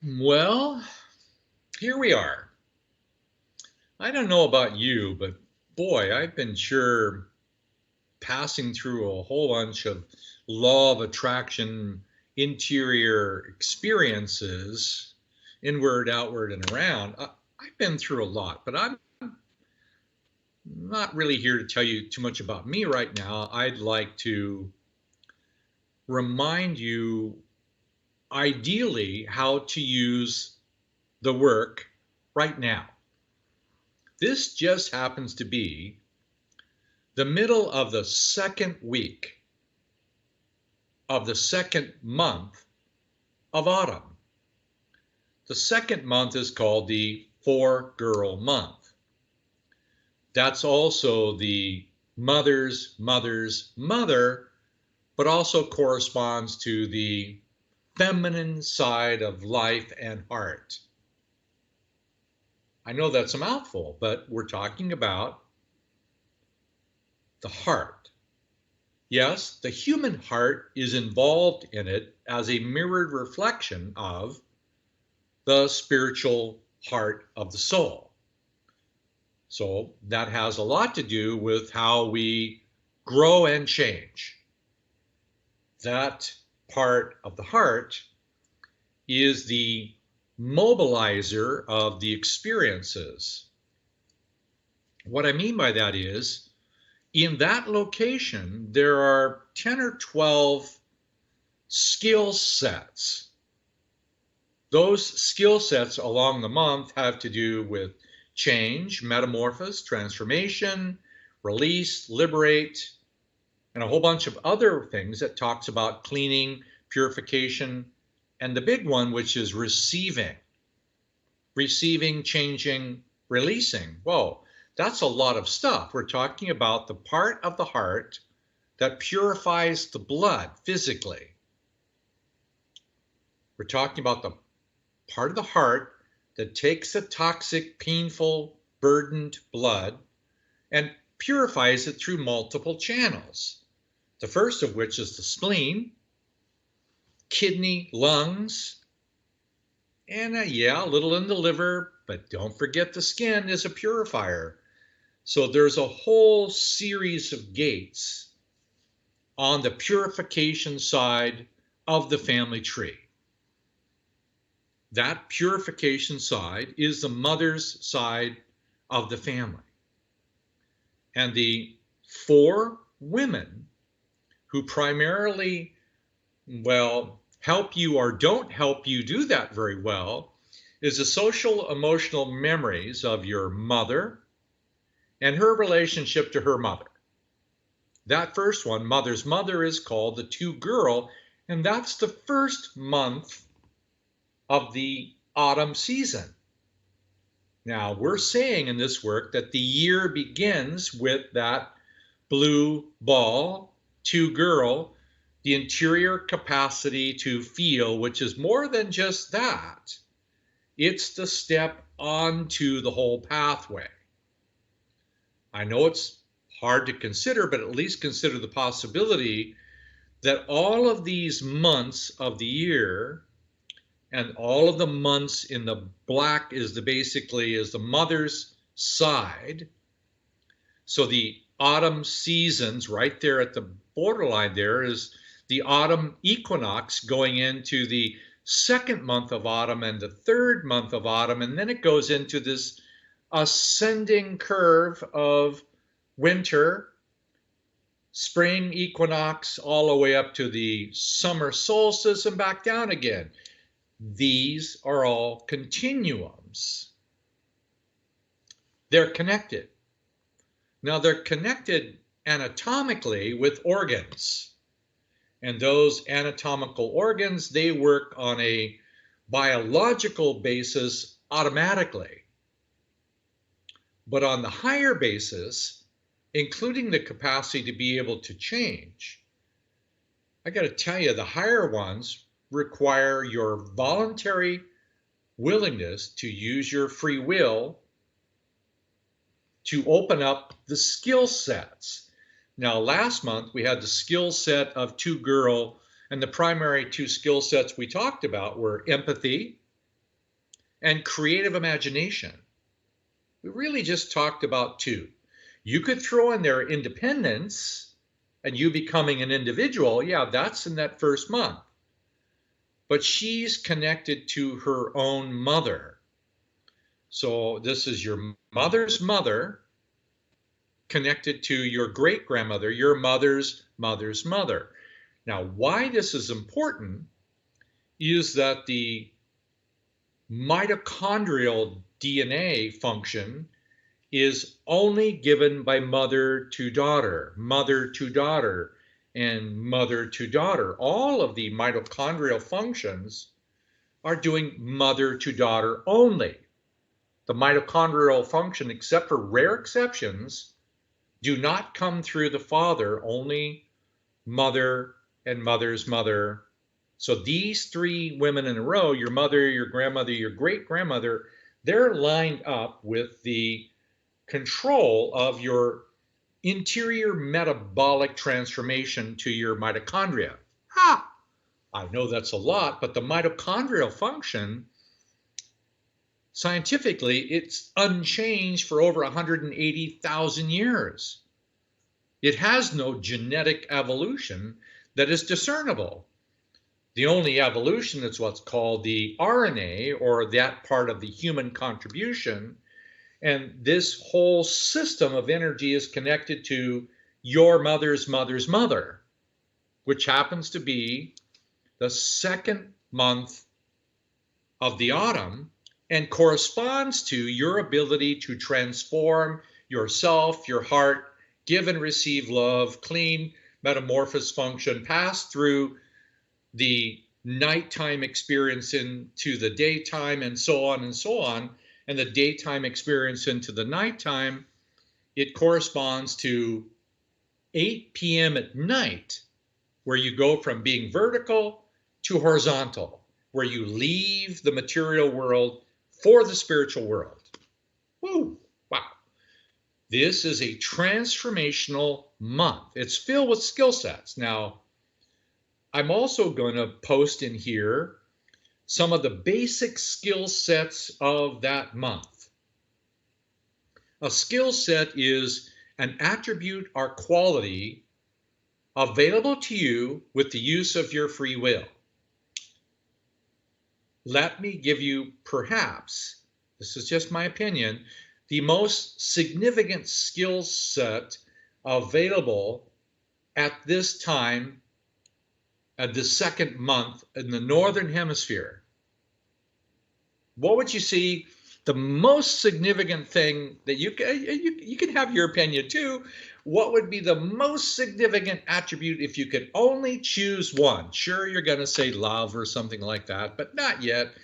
Well, here we are. I don't know about you, but boy, I've been sure passing through a whole bunch of law of attraction interior experiences, inward, outward, and around. I've been through a lot, but I'm not really here to tell you too much about me right now. I'd like to remind you, ideally, how to use the work right now. This just happens to be the middle of the second week of the second month of autumn. The second month is called the four-girl month. That's also the mother's mother's mother, but also corresponds to the feminine side of life and heart. I know that's a mouthful, but we're talking about the heart. Yes, the human heart is involved in it as a mirrored reflection of the spiritual heart of the soul. So that has a lot to do with how we grow and change. That part of the heart is the mobilizer of the experiences. What I mean by that is, in that location, there are 10 or 12 skill sets. Those skill sets along the month have to do with change, metamorphosis, transformation, release, liberate, and a whole bunch of other things that talks about cleaning, purification, and the big one, which is receiving. Receiving, changing, releasing. Whoa, that's a lot of stuff. We're talking about the part of the heart that purifies the blood physically. We're talking about the part of the heart that takes the toxic, painful, burdened blood and purifies it through multiple channels. The first of which is the spleen, kidney, lungs, and a little in the liver, but don't forget the skin is a purifier. So there's a whole series of gates on the purification side of the family tree. That purification side is the mother's side of the family. And the four women who primarily, help you or don't help you do that very well is the social emotional memories of your mother and her relationship to her mother. That first one, mother's mother, is called the two-girl, and that's the first month of the autumn season. Now, we're saying in this work that the year begins with that blue ball, two-girl, the interior capacity to feel, which is more than just that. It's the step onto the whole pathway. I know it's hard to consider, but at least consider the possibility that all of these months of the year and all of the months in the black is the mother's side. So the autumn seasons right there at the borderline there is the autumn equinox going into the second month of autumn and the third month of autumn, and then it goes into this ascending curve of winter, spring equinox, all the way up to the summer solstice and back down again. These are all continuums. They're connected. Now, they're connected anatomically with organs. And those anatomical organs, they work on a biological basis automatically. But on the higher basis, including the capacity to be able to change, I got to tell you, the higher ones require your voluntary willingness to use your free will to open up the skill sets. Now, last month we had the skill set of two-girl, and the primary two skill sets we talked about were empathy and creative imagination. We really just talked about two. You could throw in there independence and you becoming an individual. Yeah, that's in that first month. But she's connected to her own mother. So this is your mother's mother connected to your great-grandmother, your mother's mother's mother. Now, why this is important is that the mitochondrial DNA function is only given by mother to daughter, and mother to daughter. All of the mitochondrial functions are doing mother to daughter only. The mitochondrial function, except for rare exceptions, do not come through the father, only mother and mother's mother. So these three women in a row, your mother, your grandmother, your great-grandmother, they're lined up with the control of your interior metabolic transformation to your mitochondria. Ha! I know that's a lot, but the mitochondrial function, scientifically, it's unchanged for over 180,000 years. It has no genetic evolution that is discernible. The only evolution is what's called the RNA, or that part of the human contribution. And this whole system of energy is connected to your mother's mother's mother, which happens to be the second month of the autumn and corresponds to your ability to transform yourself, your heart, give and receive love, clean metamorphosis function, pass through the nighttime experience into the daytime, and so on and so on, and the daytime experience into the nighttime. It corresponds to 8 p.m. at night, where you go from being vertical to horizontal, where you leave the material world for the spiritual world. Woo! Wow. This is a transformational month. It's filled with skill sets. Now, I'm also going to post in here some of the basic skill sets of that month. A skill set is an attribute or quality available to you with the use of your free will. Let me give you, perhaps, this is just my opinion, the most significant skill set available at this time, at the second month in the Northern Hemisphere. What would you see the most significant thing that you can have your opinion too? What would be the most significant attribute if you could only choose one? Sure, you're going to say love or something like that, but not yet,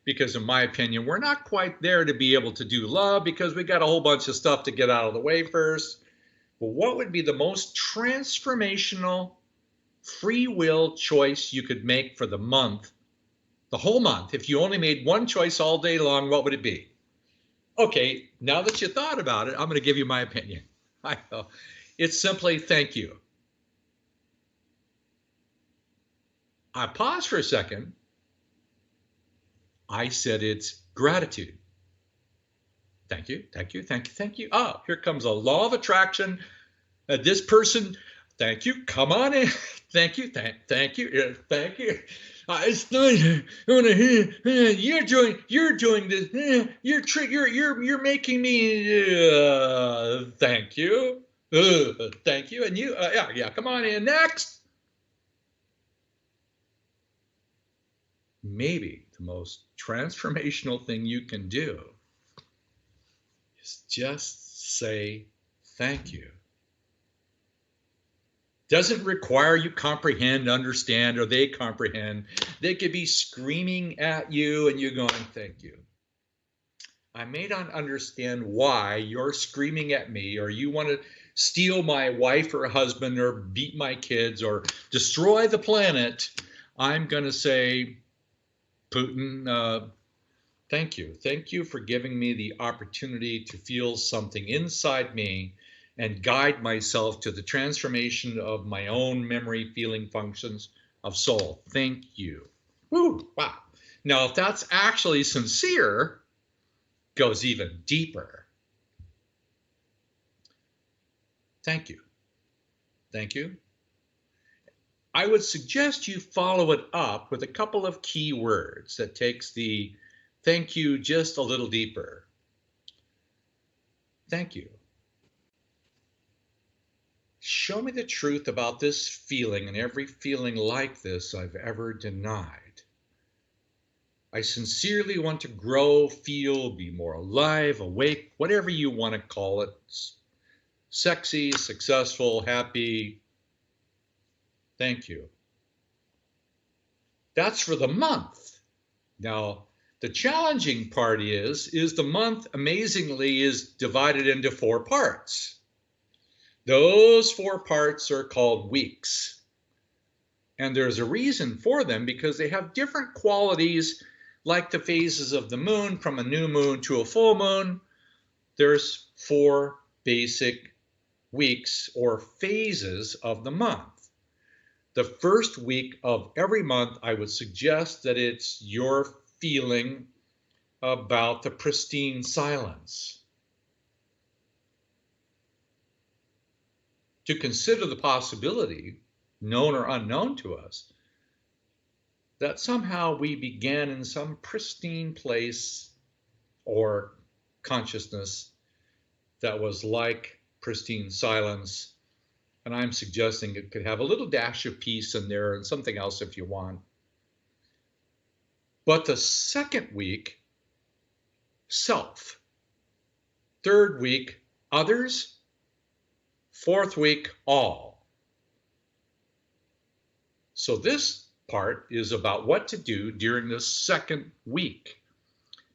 because in my opinion, we're not quite there to be able to do love, because we got a whole bunch of stuff to get out of the way first. But what would be the most transformational free will choice you could make for the month, the whole month? If you only made one choice all day long, what would it be? Okay, now that you thought about it, I'm going to give you my opinion. I know. It's simply thank you. I paused for a second. I said it's gratitude. Thank you, thank you, thank you, thank you. Oh, here comes a law of attraction. This person, thank you, come on in. Thank you, thank you, thank you. It's nice. I want to hear you're doing this. You're making me. Thank you. Thank you. And you. Yeah. Come on in. Next. Maybe the most transformational thing you can do is just say thank you. Doesn't require you comprehend, understand, or they comprehend. They could be screaming at you and you're going, thank you. I may not understand why you're screaming at me, or you want to steal my wife or husband, or beat my kids, or destroy the planet. I'm going to say, Putin, thank you. Thank you for giving me the opportunity to feel something inside me and guide myself to the transformation of my own memory, feeling functions of soul. Thank you. Woo, wow. Now, if that's actually sincere, goes even deeper. Thank you. Thank you. I would suggest you follow it up with a couple of key words that takes the thank you just a little deeper. Thank you. Show me the truth about this feeling and every feeling like this I've ever denied. I sincerely want to grow, feel, be more alive, awake, whatever you want to call it. Sexy, successful, happy. Thank you. That's for the month. Now, the challenging part is the month amazingly is divided into 4 parts. Those 4 parts are called weeks. And there's a reason for them because they have different qualities, like the phases of the moon from a new moon to a full moon. There's 4 basic weeks or phases of the month. The first week of every month, I would suggest that it's your feeling about the pristine silence. To consider the possibility, known or unknown to us, that somehow we began in some pristine place or consciousness that was like pristine silence. And I'm suggesting it could have a little dash of peace in there and something else if you want. But the second week, self. Third week, others. Fourth week, all. So this part is about what to do during the second week.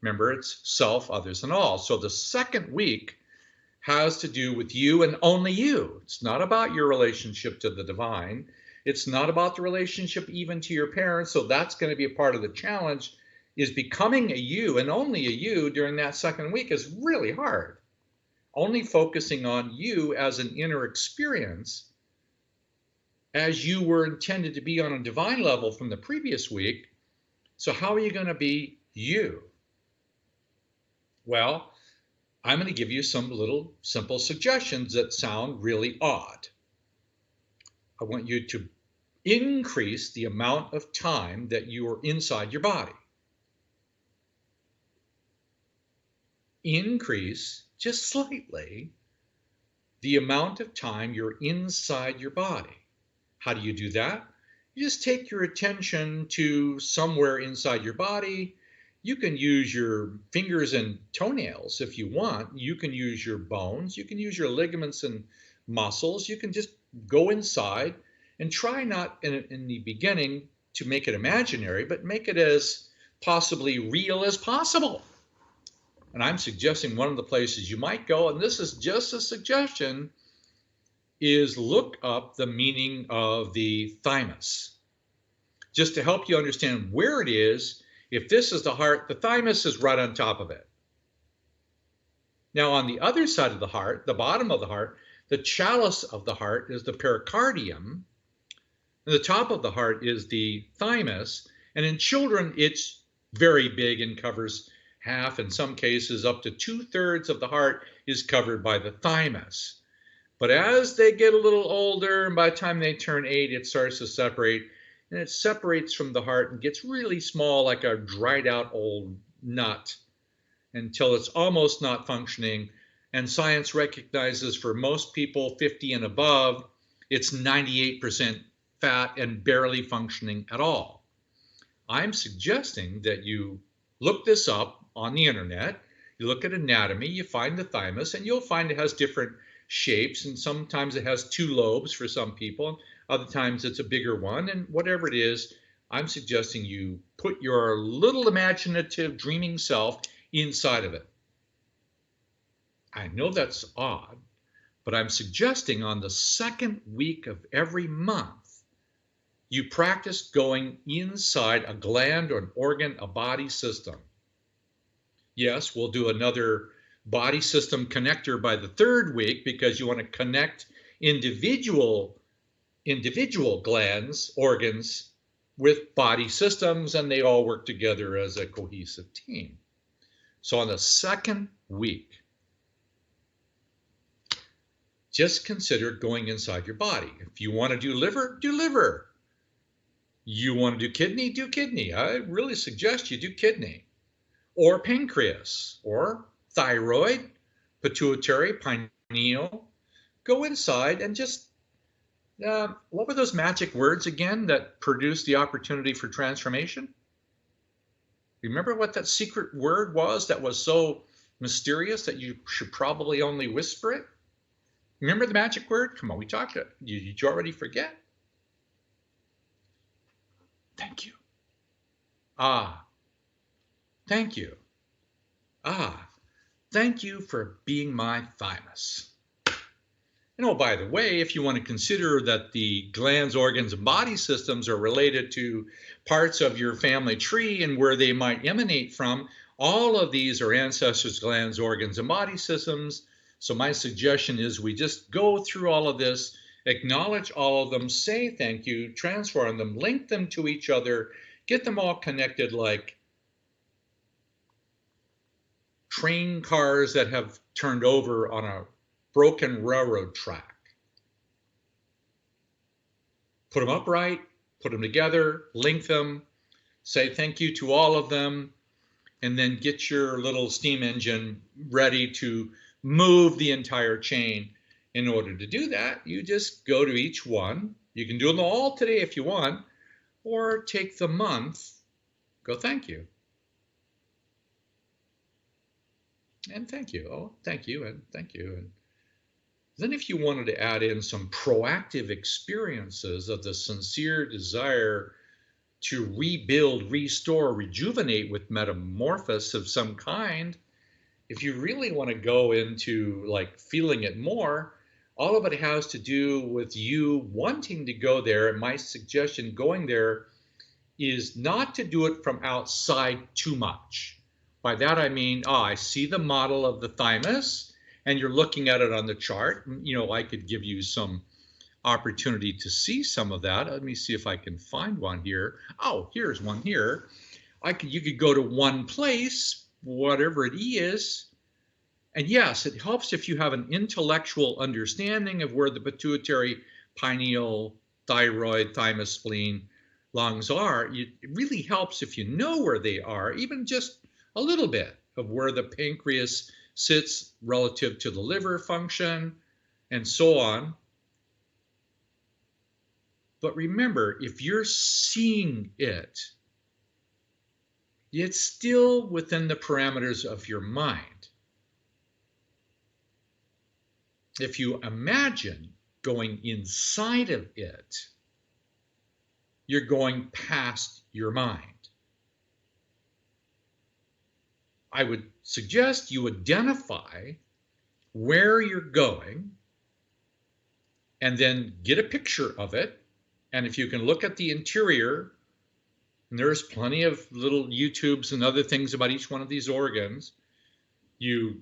Remember, it's self, others, and all. So the second week has to do with you and only you. It's not about your relationship to the divine. It's not about the relationship even to your parents. So that's going to be a part of the challenge, is becoming a you and only a you during that second week is really hard. Only focusing on you as an inner experience as you were intended to be on a divine level from the previous week. So how are you going to be you? Well, I'm going to give you some little simple suggestions that sound really odd. I want you to increase the amount of time that you are inside your body. Increase, just slightly, the amount of time you're inside your body. How do you do that? You just take your attention to somewhere inside your body. You can use your fingers and toenails if you want. You can use your bones. You can use your ligaments and muscles. You can just go inside and try not in the beginning to make it imaginary, but make it as possibly real as possible. And I'm suggesting one of the places you might go, and this is just a suggestion, is look up the meaning of the thymus, just to help you understand where it is. If this is the heart, the thymus is right on top of it. Now, on the other side of the heart, the bottom of the heart, the chalice of the heart is the pericardium, and the top of the heart is the thymus. And in children, it's very big and covers half, in some cases up to 2/3 of the heart is covered by the thymus. But as they get a little older, and by the time they turn 8, it starts to separate. And it separates from the heart and gets really small, like a dried out old nut, until it's almost not functioning. And science recognizes for most people 50 and above, it's 98% fat and barely functioning at all. I'm suggesting that you look this up on the internet. You look at anatomy, you find the thymus, and you'll find it has different shapes. And sometimes it has 2 lobes for some people. Other times it's a bigger one, and whatever it is, I'm suggesting you put your little imaginative dreaming self inside of it. I know that's odd, but I'm suggesting on the second week of every month, you practice going inside a gland or an organ, a body system. Yes, we'll do another body system connector by the 3rd week because you want to connect individual glands, organs, with body systems, and they all work together as a cohesive team. So on the second week, just consider going inside your body. If you want to do liver, do liver. You want to do kidney. I really suggest you do kidney, or pancreas, or thyroid, pituitary, pineal. Go inside and just, what were those magic words again that produced the opportunity for transformation? Remember what that secret word was that was so mysterious that you should probably only whisper it? Remember the magic word? Come on, we talked it. Did you already forget? Thank you. Ah, thank you. Ah, thank you for being my thymus. And oh, by the way, if you want to consider that the glands, organs, and body systems are related to parts of your family tree and where they might emanate from, all of these are ancestors, glands, organs, and body systems. So my suggestion is we just go through all of this, acknowledge all of them, say thank you, transform them, link them to each other, get them all connected like train cars that have turned over on a broken railroad track. Put them upright, put them together, link them, say thank you to all of them, and then get your little steam engine ready to move the entire chain. In order to do that, you just go to each one. You can do them all today if you want, or take the month, go thank you. And thank you. Oh, thank you, and thank you. And then if you wanted to add in some proactive experiences of the sincere desire to rebuild, restore, rejuvenate with metamorphosis of some kind, if you really want to go into like feeling it more, all of it has to do with you wanting to go there. And my suggestion going there is not to do it from outside too much. By that I mean, I see the model of the thymus, and you're looking at it on the chart. You know, I could give you some opportunity to see some of that. Let me see if I can find one here. Oh, here's one here. You could go to one place, whatever it is. And yes, it helps if you have an intellectual understanding of where the pituitary, pineal, thyroid, thymus, spleen, lungs are. It really helps if you know where they are, even just a little bit of where the pancreas sits relative to the liver function, and so on. But remember, if you're seeing it, it's still within the parameters of your mind. If you imagine going inside of it, you're going past your mind. I would suggest you identify where you're going and then get a picture of it. And if you can look at the interior, and there's plenty of little YouTubes and other things about each one of these organs, you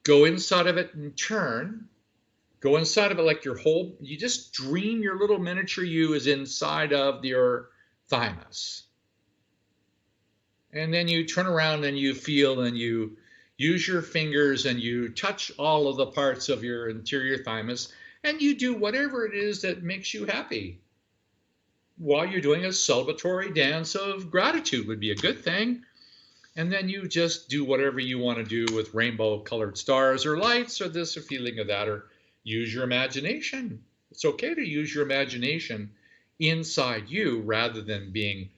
go inside of it and turn, go inside of it like you just dream your little miniature you is inside of your thymus. And then you turn around and you feel and you use your fingers and you touch all of the parts of your interior thymus and you do whatever it is that makes you happy. While you're doing a celebratory dance of gratitude would be a good thing. And then you just do whatever you want to do with rainbow colored stars or lights or this or feeling of that, or use your imagination. It's okay to use your imagination inside you rather than being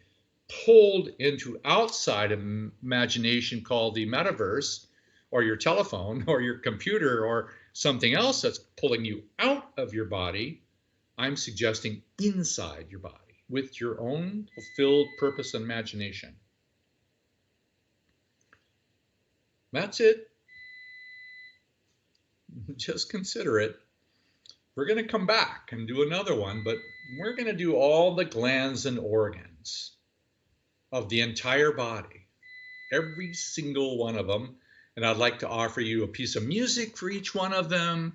pulled into outside imagination called the metaverse or your telephone or your computer or something else that's pulling you out of your body. I'm suggesting inside your body with your own fulfilled purpose and imagination. That's it. Just consider it. We're going to come back and do another one, but we're going to do all the glands and organs of the entire body, every single one of them. And I'd like to offer you a piece of music for each one of them.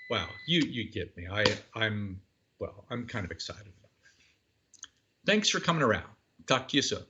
Well, you get me. I'm kind of excited about it. Thanks for coming around. Talk to you soon.